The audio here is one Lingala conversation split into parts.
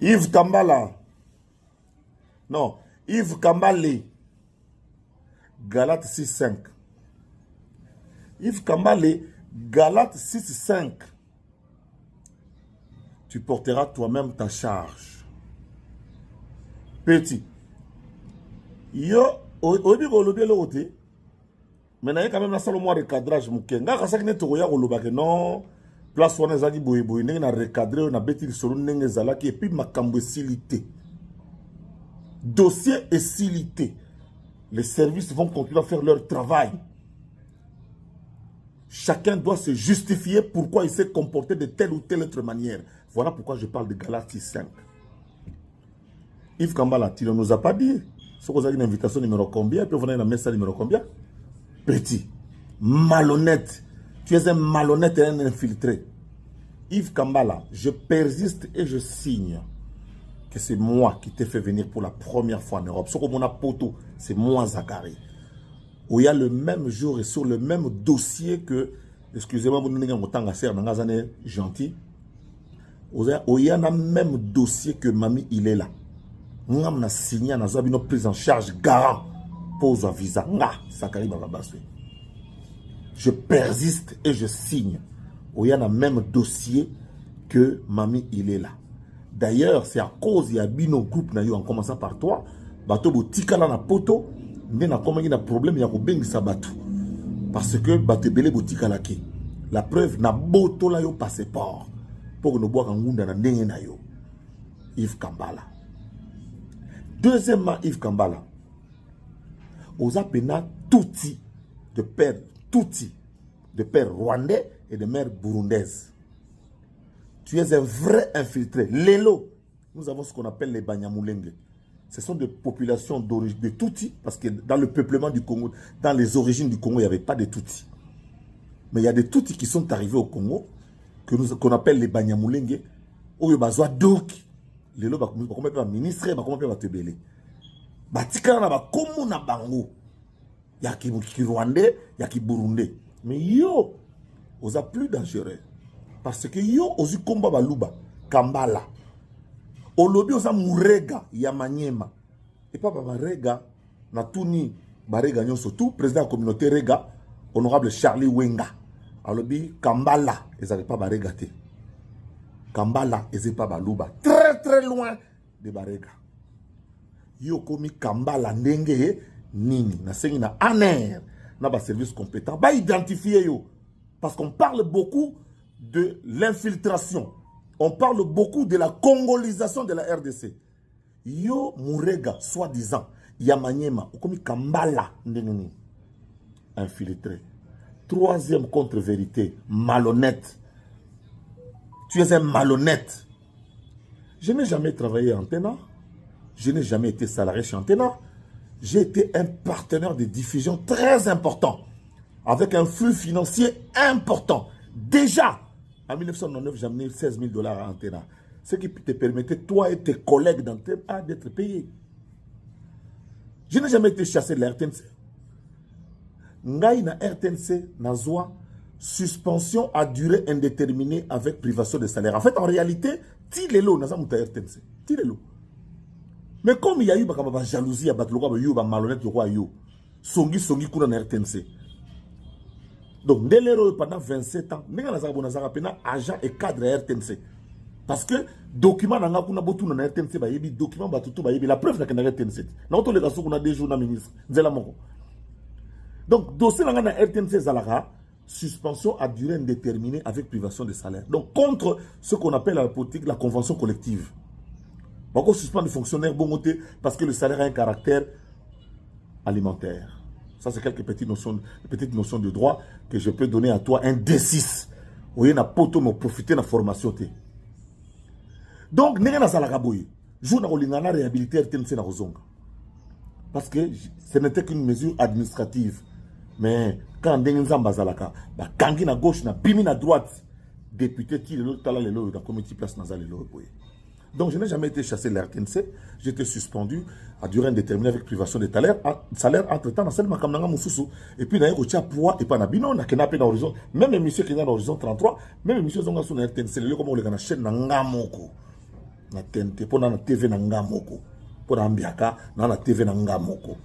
Yves Kambala. Non, Yves Kambale. Galate 6.5. Yves Kambale, Galate 6.5. Tu porteras toi-même ta charge. Petit. Yo, au début, on a l'autre. Mais il y a quand même un seul mois de cadrage. Il y a non. Place où on a dit boy, on a recadré, on a bêti sur le zalaki et puis ma cambocilité. Dossier et silité. Les services vont continuer à faire leur travail. Chacun doit se justifier pourquoi il s'est comporté de telle ou telle autre manière. Voilà pourquoi je parle de Galatie 5. Yves Kambala, tu ne nous as pas dit. Si vous avez une invitation numéro combien, puis vous avez un message numéro combien? Petit, malhonnête. Tu es un malhonnête et un infiltré. Yves Kambala, je persiste et je signe que c'est moi qui t'ai fait venir pour la première fois en Europe. Ce qu'on a poto, c'est moi, Zachary. Où il y a le même jour et sur le même dossier que, excusez-moi, vous n'avez pas gentil. Où il y a le même dossier que Mami, il est là. On a signé, on a une prise en charge garant pour un visa. Zachary Bababaswe. Je persiste et je signe. Où il y a le même dossier que Mami, il est là. D'ailleurs, c'est à cause il y a bino groupe en commençant par toi, bateau botikala na poto, mais na comme il y a un problème il y a bengi sabatu. Parce que bateau belé botikala ki. La preuve na boto la yo passeport pour nous boire en ngunda na ndenge na yo. Yves Kambala. Deuxièmement, Yves Kambala. Aux appena touti de père touti de père rwandais et de mère burundaise. Tu es un vrai infiltré. Lélo, nous avons ce qu'on appelle les Banyamulenge. Ce sont des populations d'origine de Tutsi, parce que dans le peuplement du Congo, dans les origines du Congo, il n'y avait pas de Tutsi. Mais il y a des Tutsi qui sont arrivés au Congo, qu'on appelle les Banyamulenge, où il y a donc, Lélo, comment on ministre, comment on te belé. Batika na comme na bango. Il y a qui Rwandais, il y a qui Burundais. Mais yo, on a plus dangereux. Parce que yo, ozu komba baluba, Kambala. Olobi oza murega, yamanyema. Et pas barega, na tuni, barega nyon surtout, président de la communauté rega, honorable Charlie Wenga. Alobi, Kambala, ils n'avaient pas barega te. Kambala, ils n'avaient pas baluba. Très très loin de barega. Yo komi Kambala, ndenge, nini, na sengi na aner, na ba service compétent, ba identifier yo. Parce qu'on parle beaucoup de l'infiltration. On parle beaucoup de la congolisation de la RDC. Yo Murega, soi-disant, Yamanyema, comme Kambala, infiltré. Troisième contre-vérité, malhonnête. Tu es un malhonnête. Je n'ai jamais travaillé en Antena. Je n'ai jamais été salarié chez Antena. J'ai été un partenaire de diffusion très important, avec un flux financier important. Déjà, en 1999, j'ai amené 16 000 $ à Antena. Ce qui te permettait, toi et tes collègues d'Antena, d'être payés. Je n'ai jamais été chassé de la RTNC. Ngai na RTNC, nazwa, suspension à durée indéterminée avec privation de salaire. En fait, en réalité, Tilelo, naza muta RTNC. Tilelo. Mais comme il y a eu la jalousie, il y a eu la malhonnête, il y a eu Songi kuna na RTNC. Donc, pendant 27 ans, nous avons agent et cadre à RTNC. Parce que document na kuna botu na RTNC ba yebi document ba tutu ba yebi la preuve na RTNC. Na auto les gaso kuna des jours na ministre nzela moko. Donc dossier na RTNC zalaka suspension à durée indéterminée avec privation de salaire. Donc contre ce qu'on appelle la politique la convention collective. Pourquoi suspendre les fonctionnaires bongoté parce que le salaire a un caractère alimentaire. Ça, c'est quelques petites notions de droit que je peux donner à toi. Un D6. Oui, na poto me profiter de la formation. Donc, n'est-ce pas la jour na olingana réhabilité RTNC na rozonga. Parce que ce n'était qu'une mesure administrative. Mais quand on bazalaka, ba kangi na gauche na bimi na droite, député qui le tala le lo dans comité place nazale le boye. Donc, je n'ai jamais été chassé de la RTNC. J'étais suspendu à durée indéterminée avec privation de salaire entre-temps dans celle Makamnanga Moussousou. Et puis, il y a un poids et pas Nabino, on a kenapé dans l'horizon. Même les messieurs qui sont dans l'horizon 33, même les messieurs qui sont dans la RTNC, les comme on les a chaîne dans Ngamoko. na TNT pour na TV na ngamoko pour ambiaka na TV na ngamoko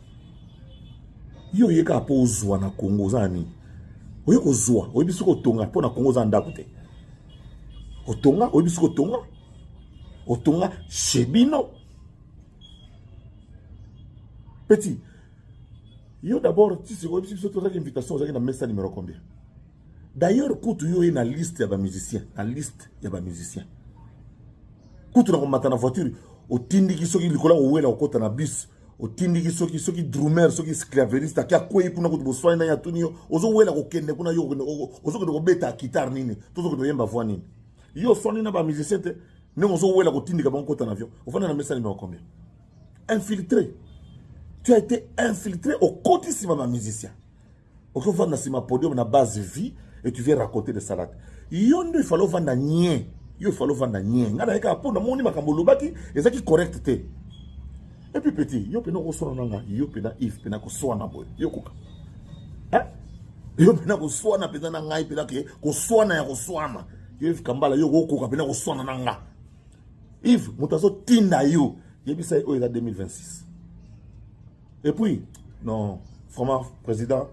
yo yeka po zwa na Congo zani oyo ko zwa oyo biso ko tonga pour na Congo za ndako te otonga oyo biso ko tonga otonga chebino petit yo d'abord si c'est oyo biso to za invitation za na messa numéro combien d'ailleurs kutu yo na liste ya ba musicien na liste ya ba musicien kutu na komata na voiture otindiki soki likola owela okota na bus otindiki soki drummer soki sclaveriste akia kwei kuna kutu boswani na yatuni yo ozo wela kokende kuna yo ozo ko beta guitare nini tozo ko yemba voix nini yo swani na ba musicien te ne ozo wela kotindika ba kota na avion ofana na message numéro combien infiltré tu as été infiltré au quotidien ba musicien au fond na sima podium na base vie et tu viens raconter des salades yondo il fallait vendre nien yo il fallait vendre nien ngana eka po na moni makambo lobaki ezaki correct te et puis petit yo pena ko sona nga yo pena if pena ko sona boy yo koka hein yo pena ko sona pena na ngai pena ke ko sona ya ko sona yo if kambala yo ko koka pena ko sona na nga if mutazo tinda yo yebisa o eza 2026 et puis non vraiment président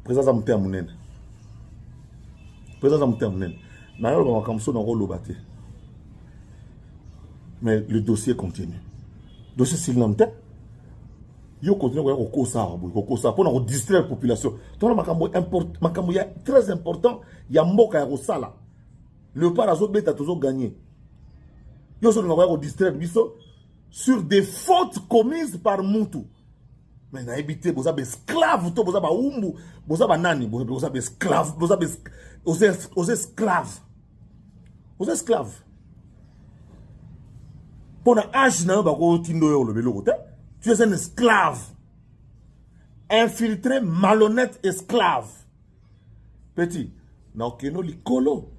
Zamouté Mounene. Président Zamouté Mounene. D'ailleurs, comme ça, on va le mais le dossier continue. Le dossier s'il n'en est, il continue à faire pour distraire la population. Donc, il est très important. Il y a Mboka Rosala. Le parazo bête a toujours gagné. Il y a distraire sur des fautes commises par Moutou. Mais na habité boza be esclave to boza ba umbu boza ba nani boza be esclave boza be aux esclaves pour na âge na ba ko tindo yo le beloko te tu es un esclave infiltré malhonnête esclave petit na okeno likolo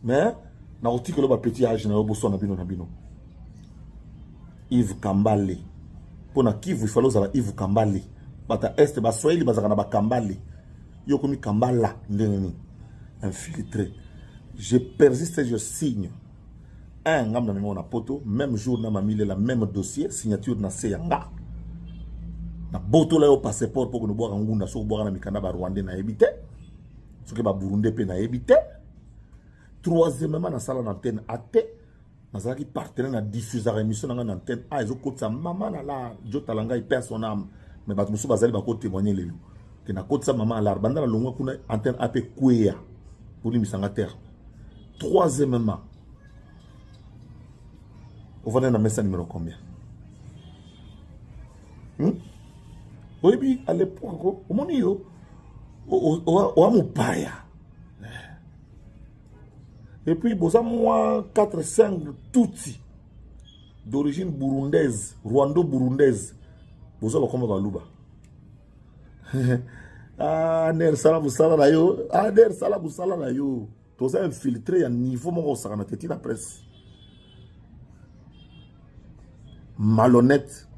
mais na otikolo ba petit âge na yo boso na bino Yves Kambale pour na Kivu il fallait usala Yves Kambale bata est ba Swahili bazaka na ba Kambale yo komi Kambala ndeni infiltré je persiste et je signe un ngam na memo na poto même jour na mamile la même dossier signature na Seyanga na boto la yo passeport pour que nous boire ngunda so boire na mikanda ba Rwandais na ebité so ke ba Burundais pe na ebité troisièmement na sala na antenne até nazaki partenaire na diffuser émission na antenne a ezo kotsa mama na la jotalanga i perd son âme mais bato musu bazali ba ko témoigner lelo que na kotsa mama la banda na longwa kuna antenne AP kwea pour limisanga terre troisièmement on va dans message numéro combien oui à l'époque au moni yo o amupaya. Et puis, moi 4-5 Tutsi d'origine burundaise, rwando-burundaise. Boza bakoma baluba. Ah, ner sala busala na yo. Ah, ner sala busala na yo. Toza infiltré à niveau mon sakana teti la presse. Malhonnête,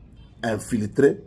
infiltré